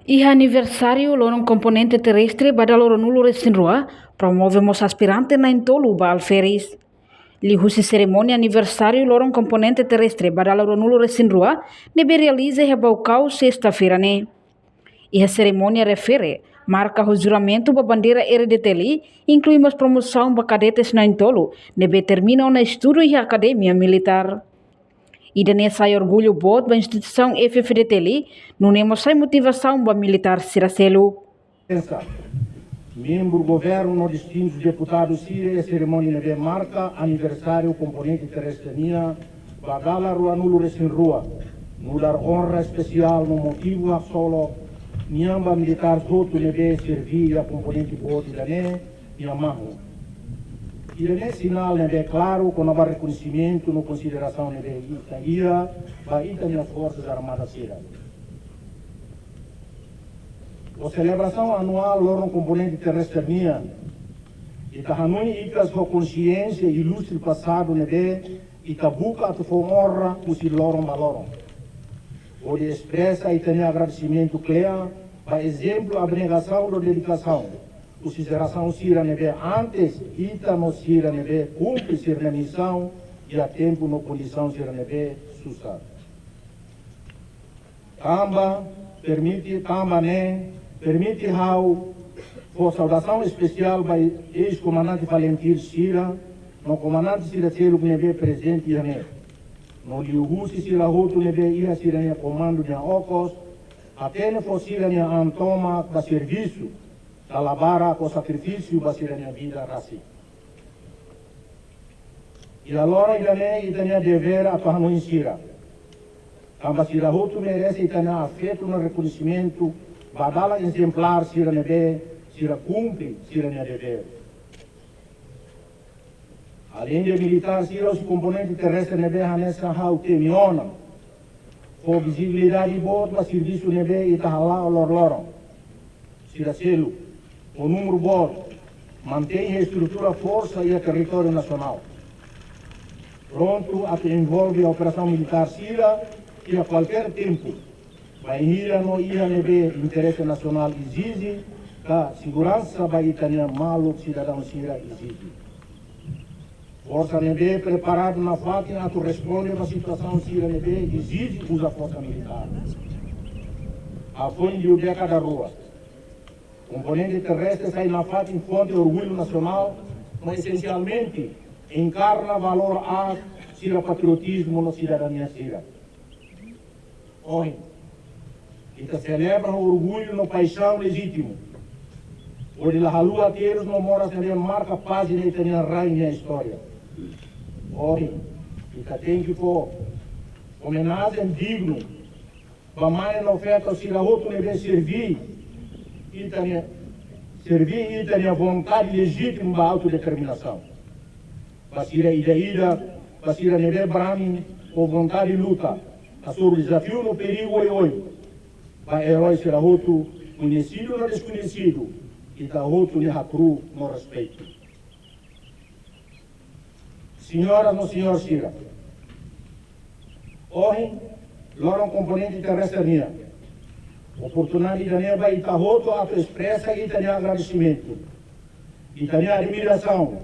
Iha aniversário lorong componente terrestre badaloro nulo resinrua promovemos aspirante na intolu ba alferis. Lihusi cerimônia aniversário lorong componente terrestre badaloro nulo resinrua nebe realiza rebaucau sexta-feira né. Iha cerimônia refere marca o juramento ba bandeira RDTLI incluímos promoção ba cadetes na intolu nebe terminam na estudo e academia militar. E nessa orgulho bot da instituição FFDTLI, não temos sem motivação para militar Siracelo. Membro do governo no distintos deputados Síria, cerimônia de marca, aniversário, componente terrestre, bagala rua nulo resin rua, no dar honra especial no motivo a solo, niamba militar todo nebe servir a componente bot Irane, Yamahu. Irane sinal nebe claro, com nova reconhecimento no consideração nebe Italia, ba Italia Forças Armadas Síria. A celebração anual lorong componente terrestre e tahanui icas com consciência ilustre passado nebe e tabuca tu for honra usi lorong balorong. O de expressa e tem agradecimento clear para exemplo abnegação da dedicação. Usi geração sira nebe antes ita no sira nebe cumpre sira na missão e a tempo no condição sira nebe susar. Tamba permite how for saudação especial para ex-comandante Valentir Sira, no comandante Sira Celo que neve presente e no liugusi Sira Roto neve ia Sira comando de Ocos, até ne for Sira antoma para serviço, da labara com sacrifício para Sira vida raci. E allora e tenha dever a Pahanoin Sira. Amba Sira Roto merece e tenha afeto no reconhecimento badala exemplar sira nebe, sira cumpre, sira ne dever. Além de militar, sira os componentes terrestres nebe hanessa hau temiona, com visibilidade boa para serviço nebe e tahala lorloron. Sira selo, o número bom, mantém a estrutura força e a território nacional. Pronto a que envolve a operação militar sira e a qualquer tempo. Vai ira no ira nebe interesse nacional exige, a segurança vai itania malo cidadão sira exige. Força nebe preparado na faca a tu responde a situação sira nebe exige usa força militar. A fonte de ubeca da rua. Componente terrestre sai na faca em fonte de orgulho nacional, mas essencialmente encarna valor a sira patriotismo na cidadania sira. Oi. E que celebra o orgulho no paixão legítimo. Onde a lua teiros não mora também marca página e tem a rainha história. Oi, e que tem que for homenagem digno. Para mais na oferta se a outro deve servir e tem a vontade legítima da autodeterminação. Para ser a ida, para ser a neve brahmin com vontade de luta. A sobre o desafio no perigo e hoje. Para herói será outro conhecido ou desconhecido, e da outro lhe cru no respeito. Senhoras e senhores Sira, hoje, lorong componente terrestre minha, oportunidade da neva e da outro a expressa e tem agradecimento, e tem admiração,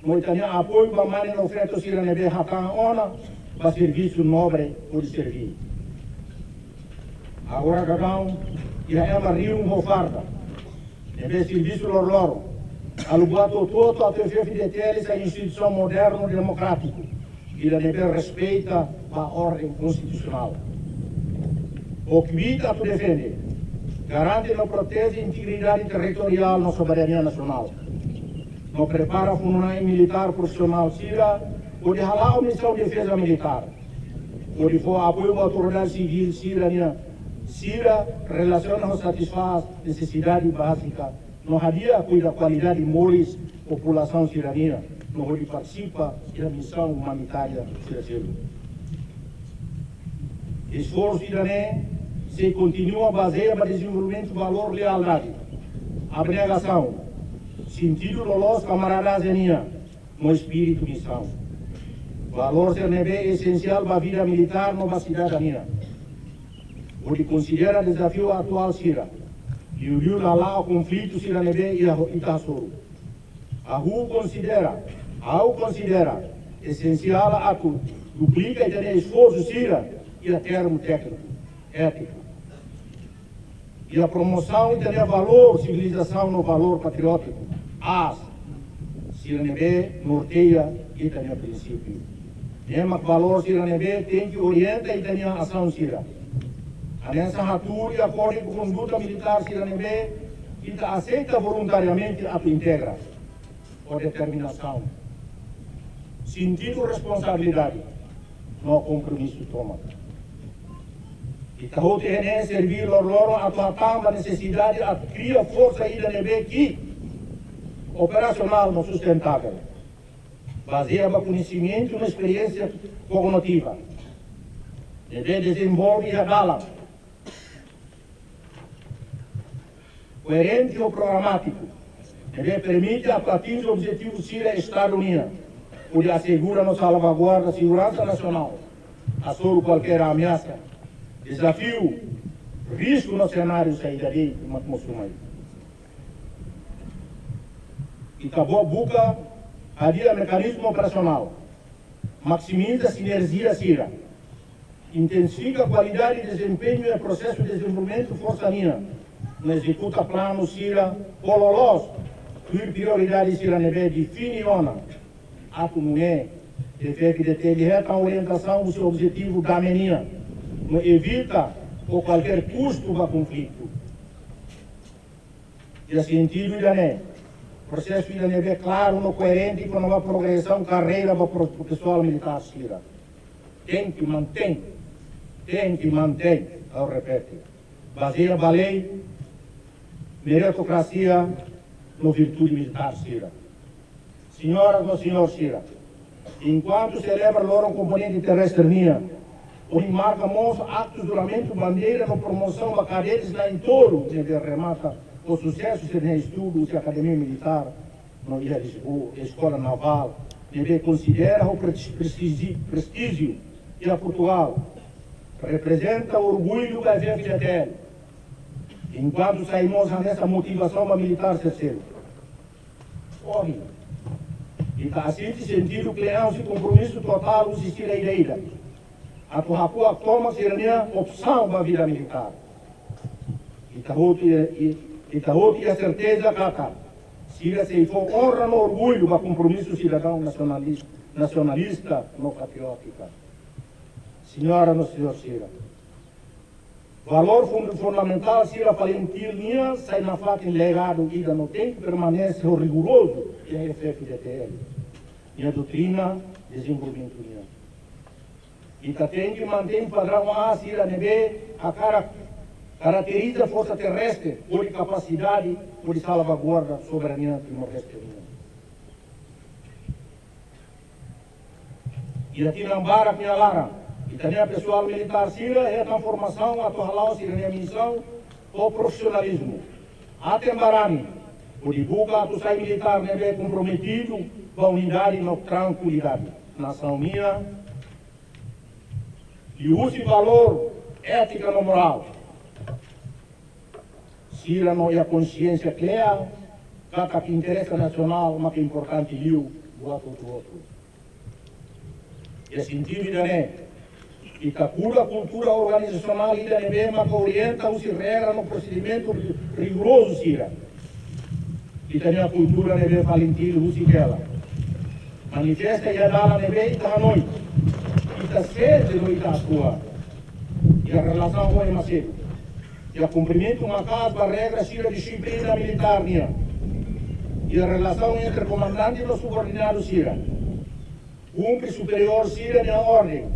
mas tem apoio para mãe no oferta Sira neve hakan ona, para serviço nobre por servir. Agora Gagão, e a ela rio farda. Em vez de serviço lorloro, alugato todo a TFF de teles a instituição moderno democrático, e a deve respeita a ordem constitucional. O que vita tu defende, garante e protege a integridade territorial na soberania nacional. Não prepara a funcionário militar profissional Sira, ou de halar a missão de defesa militar, ou de for apoio à autoridade civil Sira relaciona ou satisfaz necessidade básica, não havia cuida qualidade de mores população siraniana, não onde participa da missão humanitária siracelo. Esforço iranê se continua baseado no desenvolvimento do valor lealdade, abnegação, sentido do nosso camaradas no espírito missão. Valor sirnebe essencial para a vida militar numa cidadania. onde considera desafio atual Sira, e o Rio Lala o conflito Sira Nebe e Itasoro. Ao considera essencial a duplica e tem esforço Sira e a termo técnico, ético. E a promoção e tem valor, civilização no valor patriótico. As Sira Nebe norteia e tem princípio. Tema valor Sira Nebe tem que orientar e tem ação Sira. A nessa altura e acordo com conduta militar Sira Nebe e aceita voluntariamente a integra por determinação. Sentindo responsabilidade, no compromisso toma. E taho tem servir loro a tua necessidade a criar força aí da Nebe que operacional no sustentável. Baseada no conhecimento e na experiência cognitiva. Nebe desenvolve a gala. Coerente ou programático. Nebe permite atingir o objetivo Sira Estado Unido, onde assegura a salvaguarda da segurança nacional, a sobre qualquer ameaça, desafio, risco no cenário saída de Matmosumai. E acabou busca a mecanismo operacional, maximiza a sinergia Sira, intensifica a qualidade de desempenho e processo de desenvolvimento força linha, executa plano Sira pololos, por prioridade Sira Nebe define ona, ato não é, efeito de ter direta orientação do seu objetivo da menina, não evita por qualquer custo do conflito. E assim sentido já é, processo de Nebe claro, no coerente com a progressão carreira para o pessoal militar Sira. Tem que manter, eu repito, baseia a lei, meritocracia, no virtude militar Sira. Senhoras e senhores Sira, enquanto celebra loro um componente terrestre minha, onde marcamos atos de juramento bandeira na promoção da cadeiras na entorno de remata o sucesso de estudos da Academia Militar, na Ilha de Lisboa, Escola Naval, deve considerar o prestígio de Portugal, representa o orgulho da FFDTL, enquanto saímos nessa motivação da militar terceiro. Corre. E está assim de sentido criamos compromisso total de existir a ideia. A tua toma seria opção da vida militar. E está outra a certeza que se for honra no orgulho do compromisso cidadão nacionalista no patriótica. Senhora e senhor Sira, valor fundamental Sira Valentina sai na faca em legado e no tempo permanece o rigoroso e a FFDTL. E a doutrina desenvolvimento união. E tem que manter um padrão a Sira Nebe a caracteriza a força terrestre por capacidade por salvaguarda soberania timor-leste. E aqui na Ambara, aqui na Lara, e também a pessoal militar Sira é a transformação, a tua Sira missão, o profissionalismo. A Tembarani, o divulga a sai militar Nebe comprometido com a unidade e tranquilidade. Nação minha, e use valor ética no moral. Sira não é a consciência clara, que interessa nacional, mas que é importante liu do outro. E sentido de né, e que cura a cultura organizacional e da mesma que orienta os regra no procedimento rigoroso Sira. E também a cultura neve valentina usa dela. Manifesta e dá neve e tá noite. E tá sede no Itatua. E a relação com o Macedo. E a cumprimento uma casa da regra Sira disciplina militar minha. E a relação entre comandante e subordinado Sira. Cumpre superior Sira na ordem.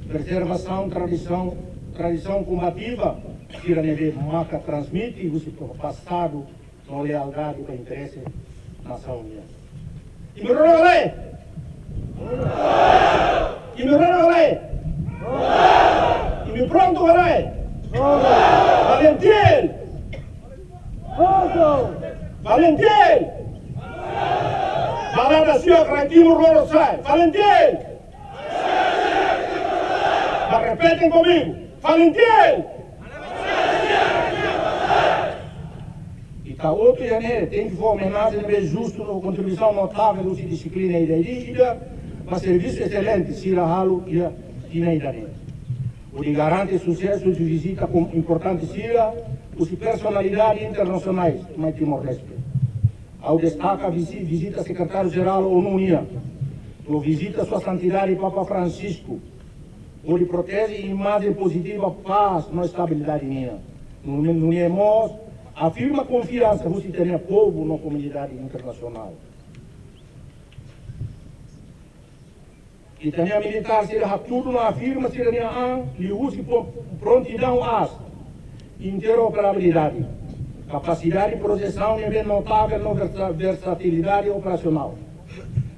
Preservação, tradição combativa. Sira neve marca transmite o passado com lealdade para interesse da nação minha. E me rogarei! E me rogarei! E me pronto farei! Valentim! Valentim! Balada senhor, Raitimo Rorosai! Valentim! Mas repetem comigo! Valentim! E tá outro janeiro, tem que homenagem bem justo, a contribuição notável da disciplina e da ideia, para serviço excelente, se halo e a ideia. O de garante sucesso de visita com importante sira, os personalidades internacionais, mais Timor-Leste. Ao destaca visita secretário-geral da ONU, o visita sua santidade Papa Francisco, o de protege a imagem positiva, paz, na estabilidade minha. No Nemos, afirma confiança, você tem povo na comunidade internacional. E também a militar, se ele tudo não afirma, se ele e usa prontidão as interoperabilidade, capacidade de projeção é bem notável na versatilidade operacional,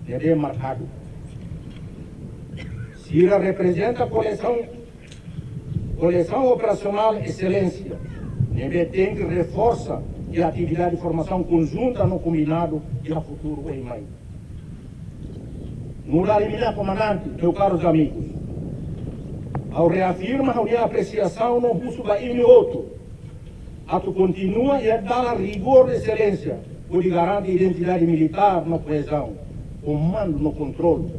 é bem marcado. Sira representa a coleção operacional excelência, é bem tem que reforça a atividade de formação conjunta no combinado e no futuro em mais. Mural minha comandante, meus caros amigos, ao reafirma a minha apreciação no uso da outro, a tu continua e a dar a rigor de excelência, o de garante a identidade militar na coesão, comando no controle,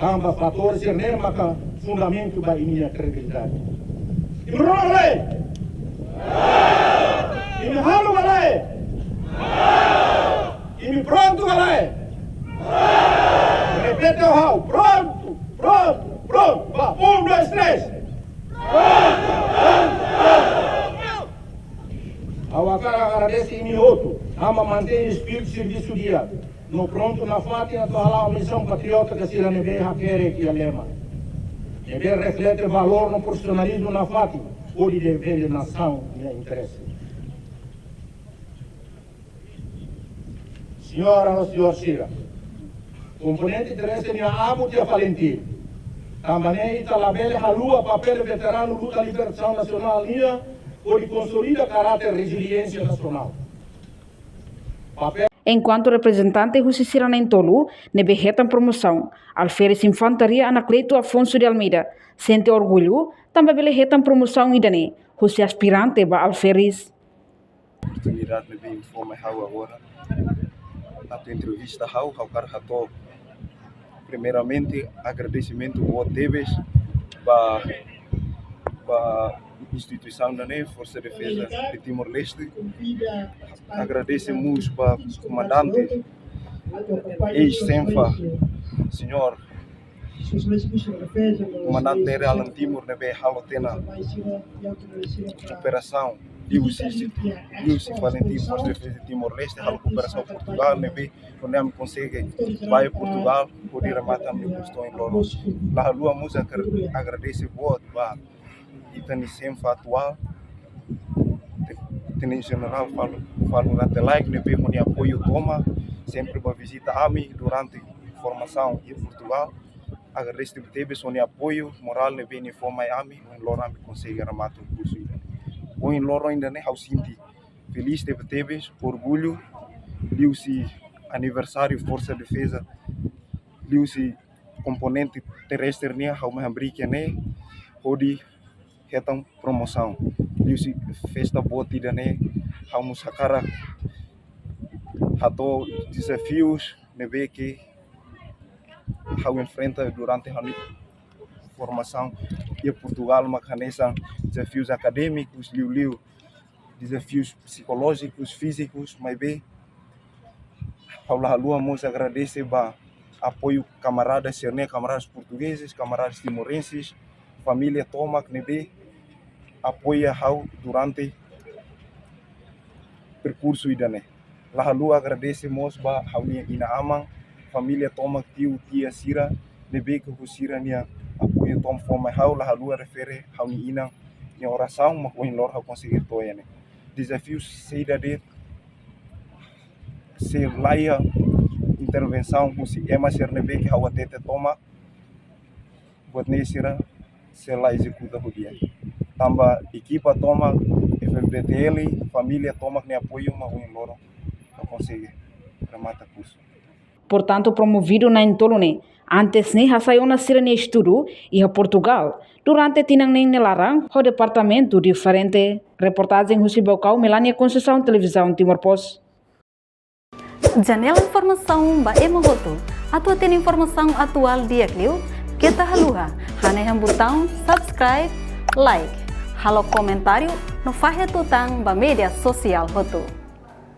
ambas fatores que marcam fundamento da minha credibilidade. E me rola e me ralo galé, e me pronto galé. Repete o rau, pronto, vá, 1, 2, 3. Ao agradece em outro, ama manter o espírito de serviço dia. No pronto, na fatia, a missão patriota que se neve hackere que a lema. Deve reflete valor no profissionalismo na fatia, ou de dever de nação e interesse. Senhora, senhor Sira, componente interesse minha abo de Valentim. Também está a velha lua, papel veterano, luta libertação nacional minha, ou de consolida caráter resiliência nacional. Enquanto representante Justiça em Tolu, nebe retam promoção, alferes infantaria Anacleto Afonso de Almeida, sente orgulho, também bele retam promoção idane, José aspirante ba alferes. Oportunidade de vir informar agora, a tua entrevista ao Carrato. Primeiramente, agradecimento ao Teves para instituição da Força de Defesa de Timor-Leste. Agradecemos para o comandante ex-Senfa, senhor comandante de Alan Timor, nebe halotena operação Liusi Valentim, Força de Defesa de Timor-Leste, a cooperação Portugal, nebe onde a consegue vai a Portugal, poder matar meu custo em Loro. Lá a lua música agradece boa e tem sempre atual, tem em geral falo na like, nebe onde apoio toma, sempre para visita a mim durante formação em Portugal. Agradeço a Tebes onde apoio moral nebe em forma a mim, em Loro me consegue matar o curso. O em Loro ainda nem ao sinti feliz teve Tebes, orgulho, liu-se aniversário Força de Defesa, liu-se componente terrestre né, ao me abrique né, onde retam promoção, liu-se festa boa tida né, ao musakara, hato desafios nebe que ao enfrenta durante a formação e Portugal macanesa desafios acadêmicos, liu desafios psicológicos, físicos, mas bem ao lua nos agradece ba apoio camaradas cerne, camaradas portugueses, camaradas timorenses, família Tomac nebe apoia ao durante percurso idane. Lá lua agradecemos ba ao ina amang família Tomac tia Sira nebe que o Sira nia apoio tom forma ao lá lua refere ao ina em oração mas o lor ao conseguir toia né. Desafios seida de se laia intervenção com se ema ser nebe que ao atete toma buat nesira se lá executa o dia. Tamba equipa toma FBTL família toma que apoio mas o lor ao conseguir remata curso. Portanto, promovido na Intolune, Antes ni hasayona sirene estudo e a Portugal. Durante tinang nem nelarang o departamento diferente. Reportagem Rusi Bocau, Melania Conceição, Televisão Timor-Post. Janela informação ba Emohoto. Atua tem informação atual dia Clio. Kita haluha. Haneham botão subscribe, like. Halo comentário no Fahia Tutang ba media sosial Hoto.